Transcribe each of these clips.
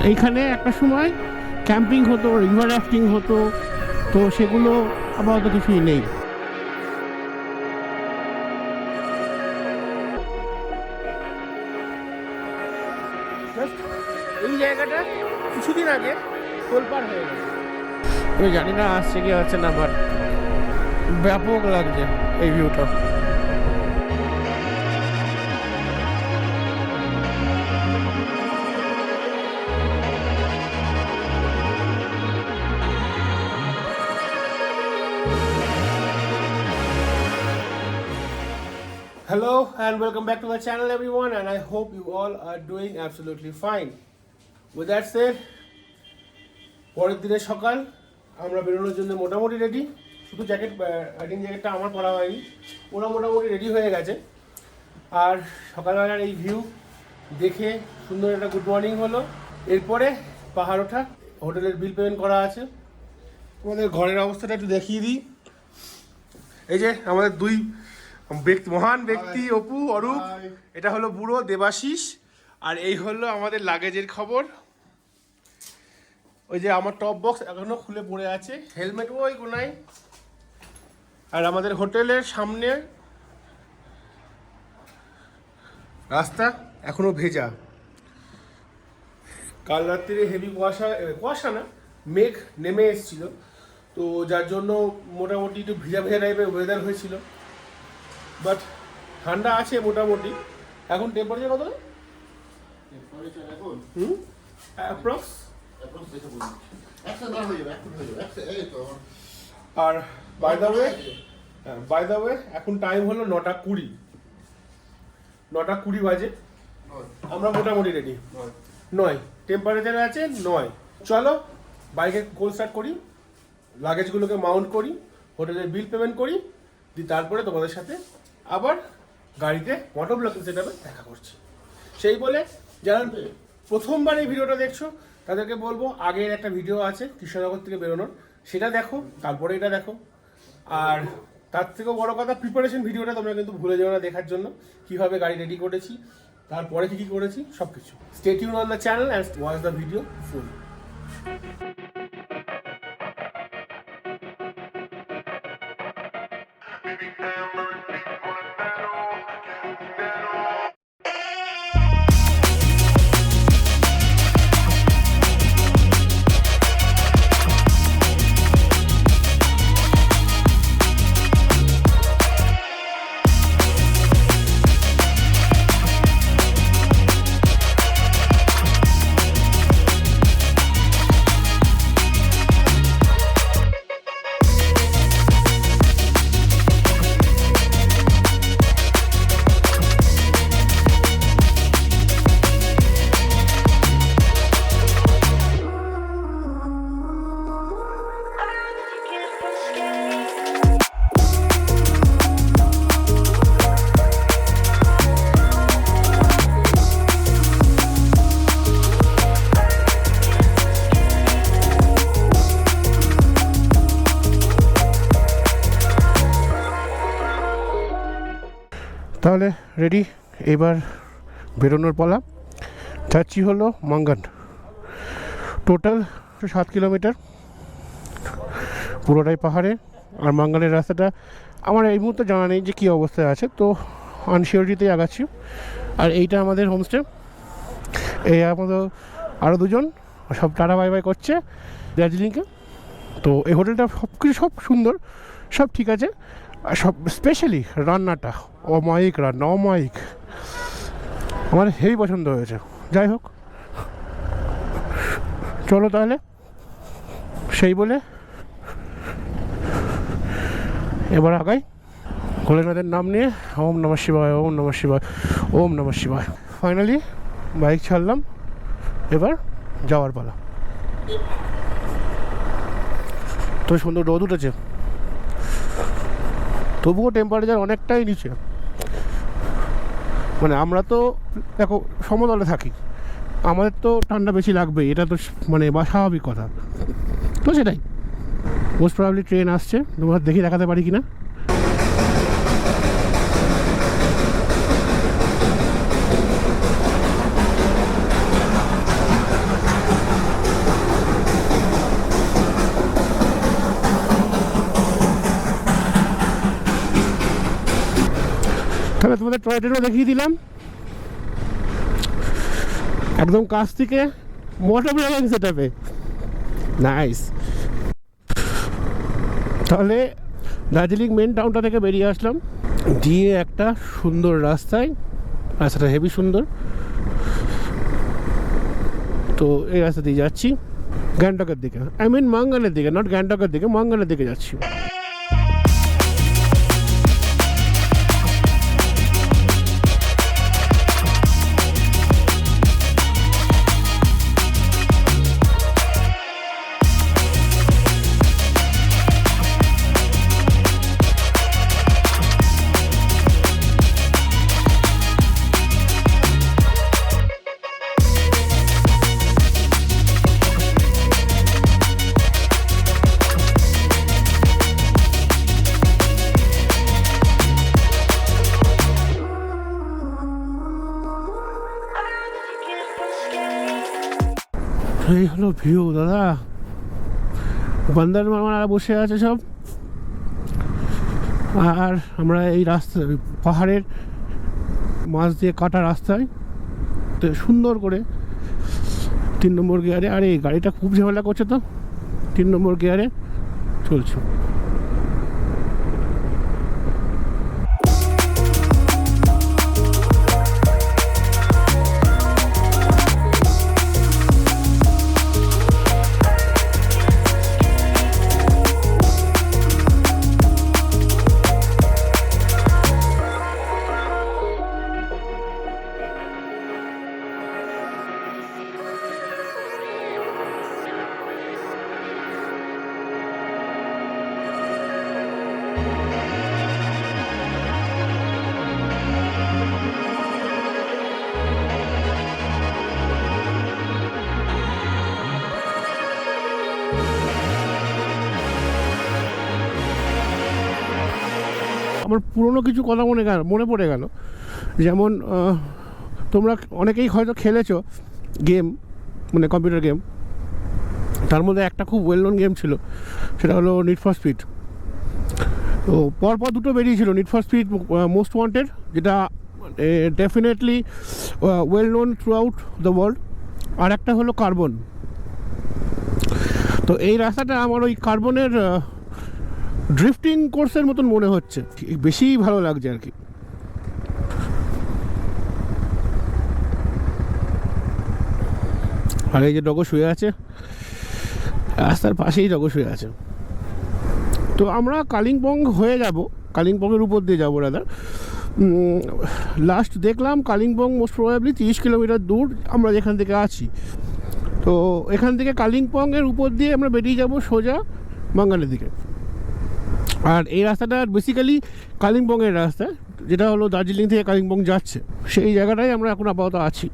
এইখানে একটা সময় ক্যাম্পিং হতো, রিভার রাফটিং হতো, তো সেগুলো আপাতত কিছুই নেই। এই জায়গাটা কিছুদিন আগে তোলপাড় হয়ে গেছে। আমি জানি না আসছে কি হচ্ছে না, বাট ব্যাপক লাগছে এই ভিউটা। Hello and welcome back to the channel everyone, and I hope you all are doing absolutely fine. With that said, পরের দিনের সকাল আমরা বেরোনোর জন্য মোটামুটি রেডি। শুধু রাইডিং জ্যাকেটটা আমার পরা হয়নি, ওরা মোটামুটি রেডি হয়ে গেছে। আর সকালবেলার এই ভিউ দেখে সুন্দর একটা গুড মর্নিং হলো। এরপরে পাহাড় ওঠা, হোটেলের বিল পেমেন্ট করা আছে। আমাদের ঘরের অবস্থাটা একটু দেখিয়ে দিই। এই যে আমাদের দুই মহান ব্যক্তি, অপু, অরূপ, এটা হলো বুড়ো দেবাশিস, আর এই হলো আমাদের লাগেজের খবর। ওই যে আমার টপ বক্স এখনো খুলে পড়ে আছে, হেলমেট ওই কোনায়। আর আমাদের হোটেলের সামনে রাস্তা এখনো ভেজা, কাল রাত্রিরে হেভি কুয়াশা না, মেঘ নেমে এসেছিল, তো যার জন্য মোটামুটি একটু ভিজা ভেজা টাইপের ওয়েদার হয়েছিল। বাট ঠান্ডা আছে মোটামুটি। এখন টেম্পারেচার কত? অ্যাপ্রক্স। আর বাই দ্য ওয়ে এখন টাইম হলো 9:20। 9:20 বাজে, আমরা মোটামুটি রেডি। 9 টেম্পারেচার আছে 9। চলো বাইকে গোল স্টার্ট করি, লাগেজগুলোকে মাউন্ট করি, হোটেলের বিল পেমেন্ট করি, দিয়ে তারপরে তোমাদের সাথে আবার গাড়িতে মোটর ব্লকিং সেটআপে দেখা করছি। সেই বলে যারা প্রথমবার এই ভিডিওটা দেখছো তাদেরকে বলবো, আগের একটা ভিডিও আছে কৃষ্ণনগর থেকে বেরোনোর, সেটা দেখো, তারপরে এটা দেখো। আর তার থেকেও বড় কথা, প্রিপারেশন ভিডিওটা তোমরা কিন্তু ভুলে যাও না দেখার জন্য, কীভাবে গাড়ি রেডি করেছি, তারপরে কী করেছি সব কিছু। Stay tune on the channel and watch the video full. তাহলে রেডি, এবার বেরোনোর পালা। যাচ্ছি হলো মাঙ্গান। টোটাল 7 কিলোমিটার, পুরোটাই পাহাড়ে। আর মাঙ্গানের রাস্তাটা আমার এই মুহূর্তে জানা নেই যে কী অবস্থায় আছে, তো আনসিওরিটিতেই আগাচ্ছি। আর এইটা আমাদের হোমস্টে। এই আমাদের আরও দুজন সব টাটা বাই বাই করছে দার্জিলিংকে। তো এই হোটেলটা সব কিছু সব সুন্দর, সব ঠিক আছে। আর সব স্পেশালি রান্নাটা অমায়িক, রান্না অমায়িক, আমার হেভি পছন্দ হয়েছে। যাই হোক, চলো তাহলে সেই বলে এবার আগাই ভোলেনাথের নাম নিয়ে। ওম নমঃ শিবায়, ওম নমঃ শিবায়, ওম নমঃ শিবায়। ফাইনালি বাইক ছাড়লাম, এবার যাওয়ার পালা। তো সুন্দর রোদ উঠেছে, তবুও টেম্পারেচার অনেকটাই নিচে। মানে আমরা তো দেখো সমতলে থাকি, আমাদের তো ঠান্ডা বেশি লাগবেই, এটা তো মানে স্বাভাবিক কথা। তো সেটাই, মোস্ট প্রবাবলি ট্রেন আসছে, তোমরা দেখি দেখাতে পারি কিনা। তাহলে তোমাদের টয় ট্রেনও দেখিয়ে দিলাম একদম কাছ থেকে, মোটর ব্লগিং সেটআপে। নাইস। তাহলে দার্জিলিং মেন টাউনটা থেকে বেরিয়ে আসলাম, দিয়ে একটা সুন্দর রাস্তায়, রাস্তাটা হেভি সুন্দর। তো এই রাস্তা দিয়ে যাচ্ছি গ্যাংটকের দিকে, আই মিন মাঙ্গানের দিকে, নট গ্যাংটকের দিকে, মাঙ্গানের দিকে যাচ্ছি। এই হলো ভিউ দাদা, বান্দার মামারা বসে আছে সব, আর আমরা এই রাস্তা পাহাড়ের মাছ দিয়ে কাটা রাস্তায় তো সুন্দর করে 3 নম্বর গিয়ারে, আর এই গাড়িটা খুব ঝামেলা করছে, তো 3 নম্বর গিয়ারে চলছে। আমার পুরনো কিছু কথা মনে পড়ে গেল, যেমন তোমরা অনেকেই হয়তো খেলেছো গেম, মানে কম্পিউটার গেম। তার মধ্যে একটা খুব ওয়েল নোন গেম ছিল, সেটা হলো নিড ফর স্পিড। তো পরপর দুটো বেরিয়েছিল, Need for Speed Most Wanted, যেটা definitely well known throughout the world, আর একটা হলো কার্বন। তো এই রাস্তাটা আমার ওই কার্বনের ড্রিফটিং কোর্সের মতন মনে হচ্ছে, বেশি ভালো লাগছে আর কি। আর এই যে ডগো শুয়ে আছে, রাস্তার পাশেই ডগো শুয়ে আছে। তো আমরা কালিম্পং হয়ে যাব, কালিম্পংয়ের উপর দিয়ে যাবো দাদা। লাস্ট দেখলাম কালিম্পং মোস্ট প্রবাবলি 30 কিলোমিটার দূর আমরা যেখান থেকে আছি। তো এখান থেকে কালিম্পংয়ের উপর দিয়ে আমরা বেরিয়ে যাব সোজা মাঙ্গানের দিকে। আর এই রাস্তাটা বেসিক্যালি কালিম্পংয়ের রাস্তা, যেটা হলো দার্জিলিং থেকে কালিম্পং যাচ্ছে, সেই জায়গাটাই আমরা এখন আপাতত আছি।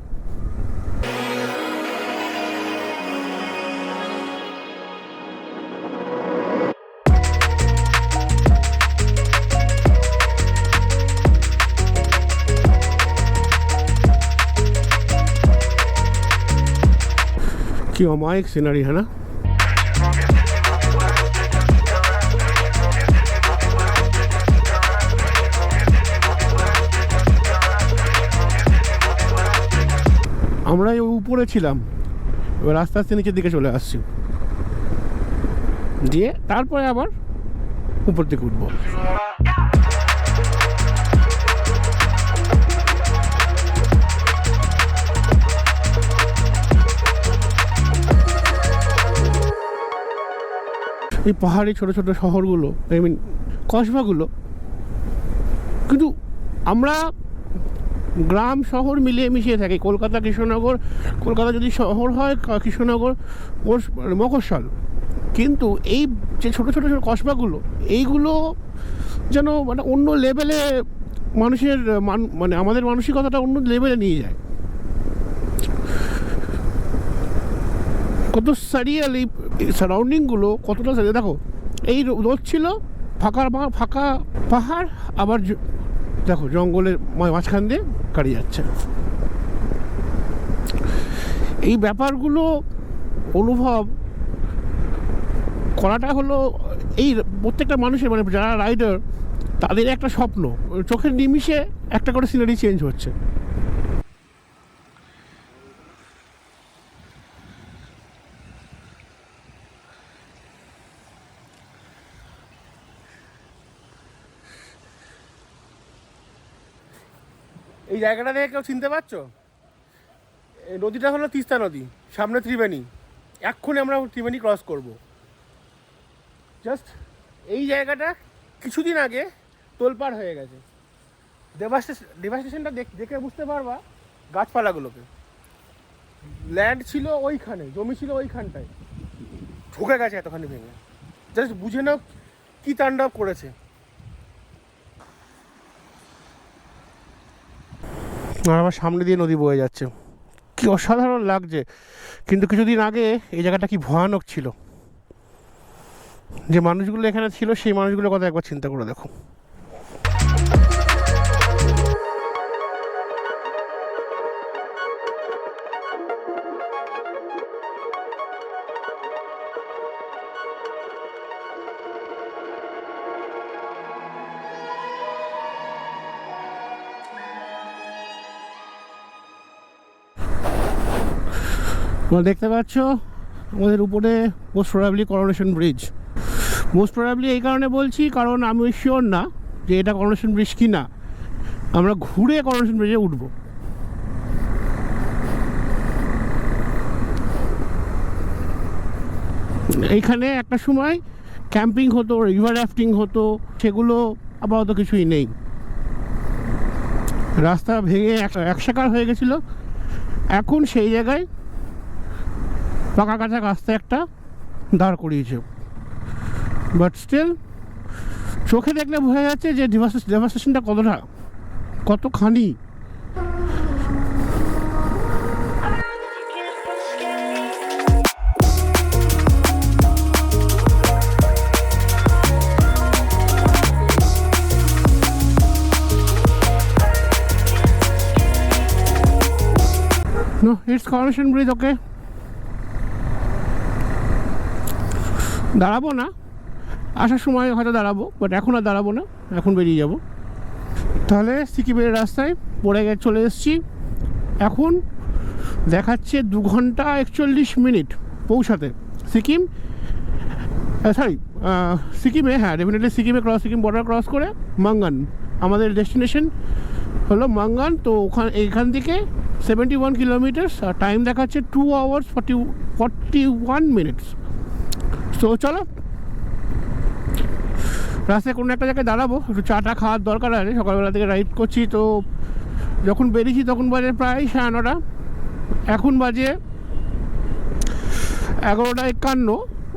কি অমায়িক সিনারি, হ্যাঁ না? আমরা উপরে ছিলাম, এবার আস্তে আস্তে নিচের দিকে চলে আসছি, দিয়ে তারপরে আবার উপর দিকে উঠবো। এই পাহাড়ি ছোট ছোট শহরগুলো, আই মিন কসবাগুলো, কিন্তু আমরা গ্রাম শহর মিলিয়ে মিশিয়ে থাকি। কলকাতা কৃষ্ণনগর, কলকাতা যদি শহর হয়, কৃষ্ণনগর মফস্বল, কিন্তু এই যে ছোটো ছোটো ছোটো কসবাগুলো, এইগুলো যেন মানে অন্য লেভেলে মানুষের মানে আমাদের মানসিকতাটা অন্য লেভেলে নিয়ে যায়। কত সারিয়াল এই সারাউন্ডিংগুলো, কতটা সারিয়াল। দেখো এই রোদ ছিল, ফাঁকা ফাঁকা পাহাড়, আবার দেখো জঙ্গলের মাঝখান দিয়ে গাড়ি যাচ্ছে। এই ব্যাপারগুলো অনুভব করাটা হলো এই প্রত্যেকটা মানুষের, মানে যারা রাইডার তাদের একটা স্বপ্ন, চোখের নিমিষে একটা করে সিনারি চেঞ্জ হচ্ছে। এই জায়গাটা দেখে কেউ চিনতে পারছো? এই নদীটা হলো তিস্তা নদী, সামনে ত্রিবেণী। এক্ষুনি আমরা ত্রিবেণী ক্রস করব। জাস্ট এই জায়গাটা কিছুদিন আগে তোলপাড় হয়ে গেছে। ডেভাস্টেশনটা দেখে বুঝতে পারবা গাছপালাগুলোকে। ল্যান্ড ছিল ওইখানে, জমি ছিল ওইখানটায়, ঢুকে গেছে এতখানি ভেঙে। জাস্ট বুঝে নাও কী তাণ্ডব করেছে। আর আমার সামনে দিয়ে নদী বয়ে যাচ্ছে, কি অসাধারণ লাগছে। কিন্তু কিছুদিন আগে এই জায়গাটা কি ভয়ানক ছিল। যে মানুষগুলো এখানে ছিল সেই মানুষগুলোর কথা একবার চিন্তা করে দেখো। তোমরা দেখতে পাচ্ছ আমাদের উপরে most probably coronation bridge. Most probably এই কারণে বলছি কারণ আমি শিওর না যে এটা করোনেশন ব্রিজ কি না। আমরা ঘুরে করোনেশন ব্রিজে উঠবো। এইখানে একটা সময় ক্যাম্পিং হতো, রিভার রাফটিং হতো, সেগুলো আপাতত কিছুই নেই। রাস্তা ভেঙে একসাকার হয়ে গেছিলো, এখন সেই জায়গায় পাকা কাঁচা রাস্তা একটা দাঁড় করিয়েছে। বাট স্টিল চোখে দেখলে বোঝা যাচ্ছে যে ডেভাস্টেশনটা কতখানি। No, it's Coronation Bridge, okay? দাঁড়াবো না, আসার সময় হয়তো দাঁড়াবো, বাট এখন আর দাঁড়াবো না, এখন বেরিয়ে যাব। তাহলে সিকিমের রাস্তায় চলে এসেছি। এখন দেখাচ্ছে 2 ঘন্টা 41 মিনিট পৌঁছাতে সিকিম। সিকিমে, হ্যাঁ ডেফিনেটলি সিকিমে সিকিম বর্ডার ক্রস করে মাঙ্গান। আমাদের ডেস্টিনেশন হলো মাঙ্গান। তো এইখান থেকে 71 কিলোমিটার্স, আর টাইম দেখাচ্ছে 2 hours 41 মিনিটস। তো চলো রাস্তায় কোনো একটা জায়গায় দাঁড়াবো, একটু চাটা খাওয়ার দরকার আছে। সকালবেলা থেকে রাইড করছি, তো যখন বেরিয়েছি তখন বাজে প্রায় 9:30, এখন বাজে 11:51,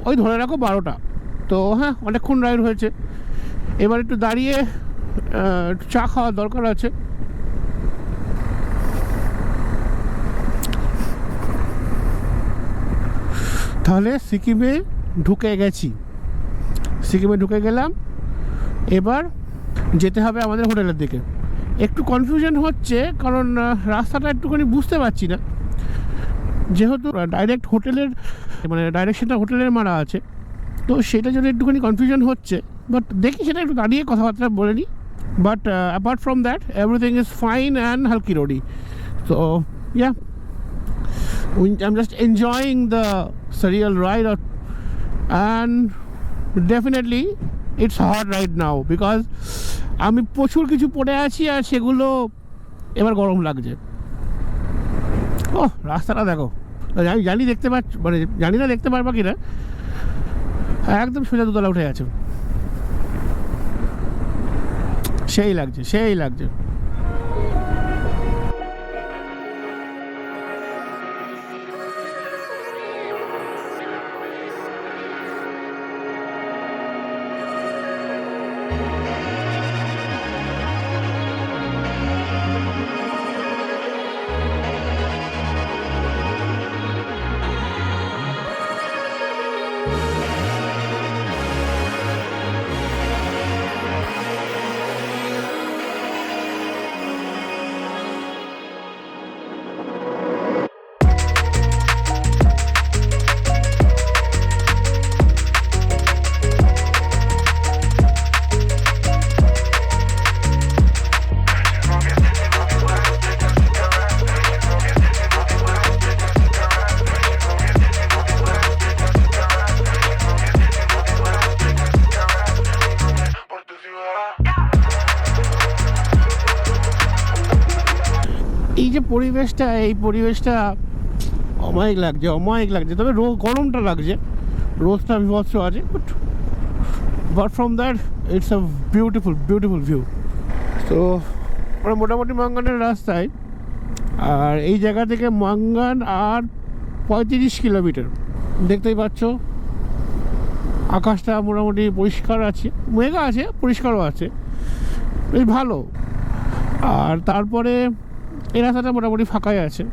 ওই ধরে রাখো 12টা। তো হ্যাঁ, অনেকক্ষণ রাইড হয়েছে। এবার একটু দাঁড়িয়ে একটু চা খাওয়ার দরকার আছে। তাহলে সিকিমে ঢুকে গেলাম। এবার যেতে হবে আমাদের হোটেলের দিকে। একটু কনফিউশন হচ্ছে কারণ রাস্তাটা একটুখানি বুঝতে পারছি না, যেহেতু ডাইরেক্ট হোটেলের মানে ডাইরেকশনটা হোটেলের মারা আছে, তো সেটা জন্য একটুখানি কনফিউশন হচ্ছে। বাট দেখি সেটা একটু দাঁড়িয়ে কথাবার্তা বলে নিই। But apart from that everything is fine and হালকি রোডি। So yeah, I'm just enjoying the surreal ride, and definitely it's hot right now because আমি প্রচুর কিছু পড়ে আছি আর সেগুলো এবার গরম লাগছে। ও রাস্তাটা দেখো, আমি জানি দেখতে পাচ্ছ, মানে জানি না দেখতে পারবা কিনা, একদম সোজা 2 তলা উঠে আছে। সেই লাগছে। পরিবেশটা, এই পরিবেশটা অমায়িক লাগছে, তবে গরমটা লাগছে, রোদটা বিভৎস আছে, but from that it's a beautiful view. তো আমরা মোটামুটি মাঙ্গানের রাস্তায়, আর এই জায়গা থেকে মাঙ্গান আর 35 কিলোমিটার। দেখতেই পাচ্ছ আকাশটা মোটামুটি পরিষ্কার আছে, মেঘা আছে, পরিষ্কারও আছে, বেশ ভালো। আর তারপরে এই রাস্তাটা মোটামুটি ফাঁকাই আছে,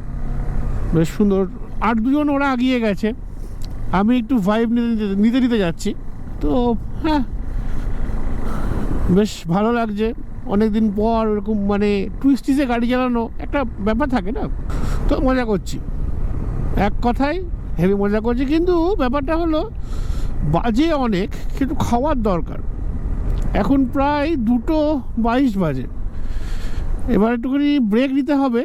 বেশ সুন্দর। আর দুজন ওরা এগিয়ে গেছে, আমি একটু ভাইব নিতে যাচ্ছি। তো হ্যাঁ, বেশ ভালো লাগছে। অনেকদিন পর এরকম মানে টুইস্টিসে গাড়ি চালানো একটা ব্যাপার থাকে না, তো মজা করছি, এক কথায় হেভি মজা করছি। কিন্তু ব্যাপারটা হলো বাজে অনেক, কিন্তু খাওয়ার দরকার। এখন প্রায় 2:22 বাজে, এবার একটুখানি ব্রেক নিতে হবে,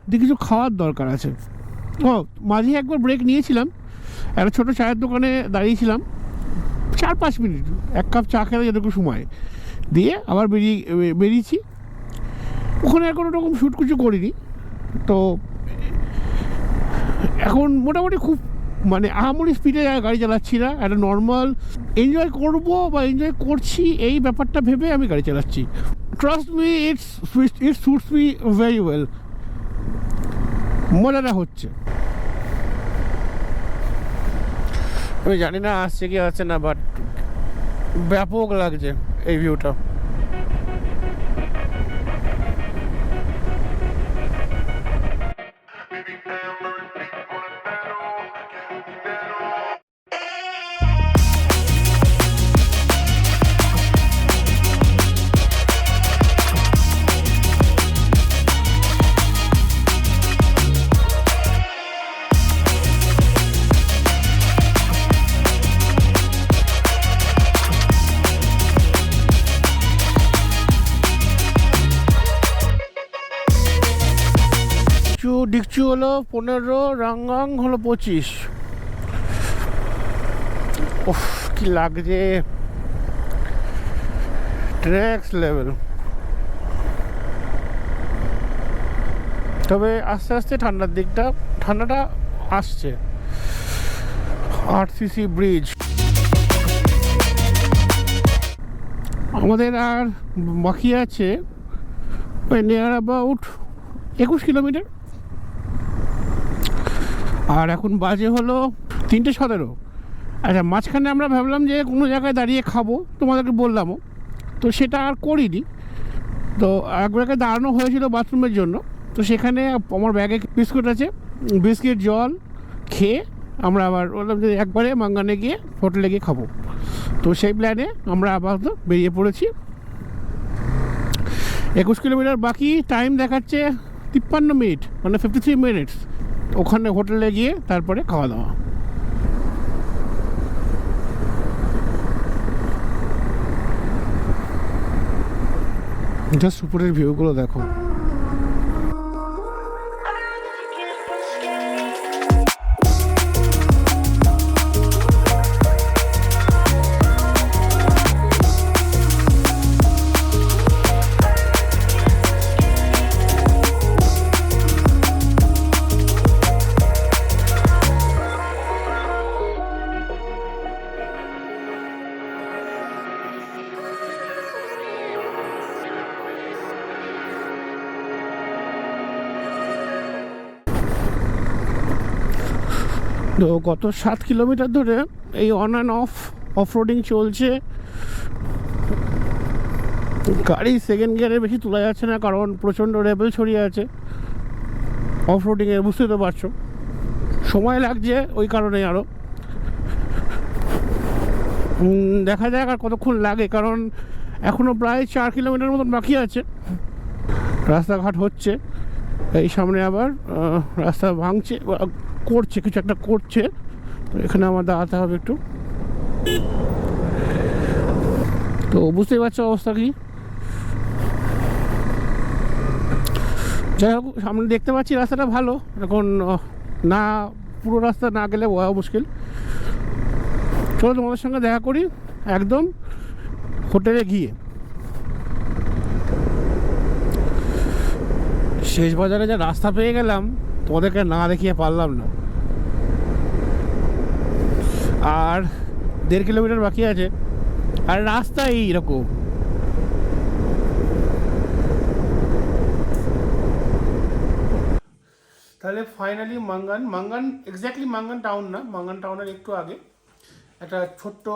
দিয়ে কিছু খাওয়ার দরকার আছে। ও মাঝে একবার ব্রেক নিয়েছিলাম, একটা ছোটো চায়ের দোকানে দাঁড়িয়েছিলাম 4-5 মিনিট, এক কাপ চা খেতে যেটুকু সময় দিয়ে আবার বেরিয়েছি। ওখানে আর কোনো রকম শ্যুট কিছু করিনি। তো এখন মোটামুটি খুব মানে আহামরি স্পিডে গাড়ি চালাচ্ছি না, একটা নর্মাল এনজয় করবো বা এনজয় করছি এই ব্যাপারটা ভেবে আমি গাড়ি চালাচ্ছি। ট্রাস্ট মি, ইট সুটস মি ভেরি ওয়েল, মজাটা হচ্ছে। আমি জানি না আসছে কি আসছে না, বাট ব্যাপক লাগছে এই ভিউটা। ডিকচু হলো 15, রাঙ্গাং হলো 25। ওফ কি লাগছে, নেক্সট লেভেল। তবে আস্তে আস্তে ঠান্ডাটা আসছে। আরসিসি ব্রিজ আমাদের আর বাকি আছে নিয়ার অ্যাবাউট 21 কিলোমিটার। আর এখন বাজে হলো 3:17। আচ্ছা, মাঝখানে আমরা ভাবলাম যে কোনো জায়গায় দাঁড়িয়ে খাবো, তোমাদেরকে বললামও, তো সেটা আর করিনি। তো এক জায়গায় দাঁড়ানো হয়েছিল বাথরুমের জন্য, তো সেখানে আমার ব্যাগে বিস্কুট আছে, বিস্কিট জল খেয়ে আমরা আবার বললাম যে একবারে মাঙ্গানে গিয়ে হোটেলে গিয়ে খাবো। তো সেই প্ল্যানে আমরা আপাতত বেরিয়ে পড়েছি। 21 কিলোমিটার বাকি, টাইম দেখাচ্ছে 53 মিনিট, মানে 53 মিনিটস। ওখানে হোটেলে গিয়ে তারপরে খাওয়া দাওয়া। জাস্ট উপরের ভিউগুলো দেখো। তো গত 7 কিলোমিটার ধরে এই অন অ্যান্ড অফ রোডিং চলছে। গাড়ি সেকেন্ড গিয়ারে বেশি তোলা যাচ্ছে না, কারণ প্রচণ্ড রেবেল ছড়িয়ে আছে অফ রোডিংয়ে, বুঝতে তো পারছো। সময় লাগছে ওই কারণে আরও। দেখা যাক আর কতক্ষণ লাগে, কারণ এখনও প্রায় 4 কিলোমিটার মতন বাকি আছে। রাস্তাঘাট হচ্ছে, এই সামনে আবার রাস্তা ভাঙছে, করছে কিছু একটা করছে, তো এখানে আমার দাঁড়াতে হবে একটু। তো বুঝতেই পারছো অবস্থা কি। যাই হোক, সামনে দেখতে পাচ্ছি রাস্তাটা ভালো, এখন না পুরো রাস্তা না গেলে বড় মুশকিল। চলো তোমাদের সঙ্গে দেখা করি একদম হোটেলে গিয়ে। শেষ বাজারে যা রাস্তা পেয়ে গেলাম তোমাদেরকে না দেখিয়ে পারলাম না। আর 1.5 কিলোমিটার বাকি আছে, আর রাস্তা এইরকম। তাহলে finally Mangan exactly Mangan town না, মাঙ্গান টাউনের একটু আগে একটা ছোট্ট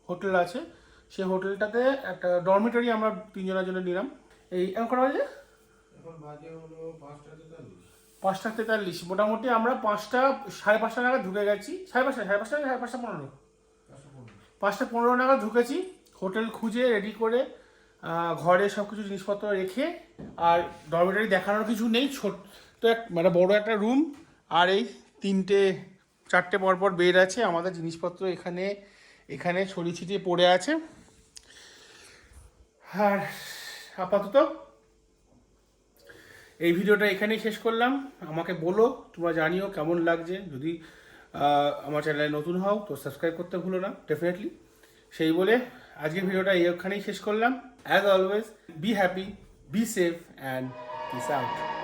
হোটেল আছে। সেই হোটেলটাতে একটা ডরমিটরি আমরা 3 জনের জন্য নিলাম। এই এখন কটা বাজে? এখন বাজে হলো 5:43। মোটামুটি আমরা 5:30 নাগাদ ঢুকে গেছি। 5:30 5:15 নাগাদ ঢুকেছি। হোটেল খুঁজে রেডি করে ঘরে সব কিছু জিনিসপত্র রেখে, আর ডরমিটরি দেখানোর কিছু নেই, ছোট্ট মানে বড় একটা রুম, আর এই 3-4টে পরপর বেড আছে। আমাদের জিনিসপত্র এখানে ছড়িয়ে ছিটিয়ে পড়ে আছে। আর আপাতত এই ভিডিওটা এখানেই শেষ করলাম। আমাকে বলো, তোমরা জানিও কেমন লাগছে। যদি আমার চ্যানেলে নতুন হও তো সাবস্ক্রাইব করতে ভুলো না, ডেফিনেটলি। সেই বলে আজকের ভিডিওটা এখানেই শেষ করলাম। As always, be happy, be safe and piece out.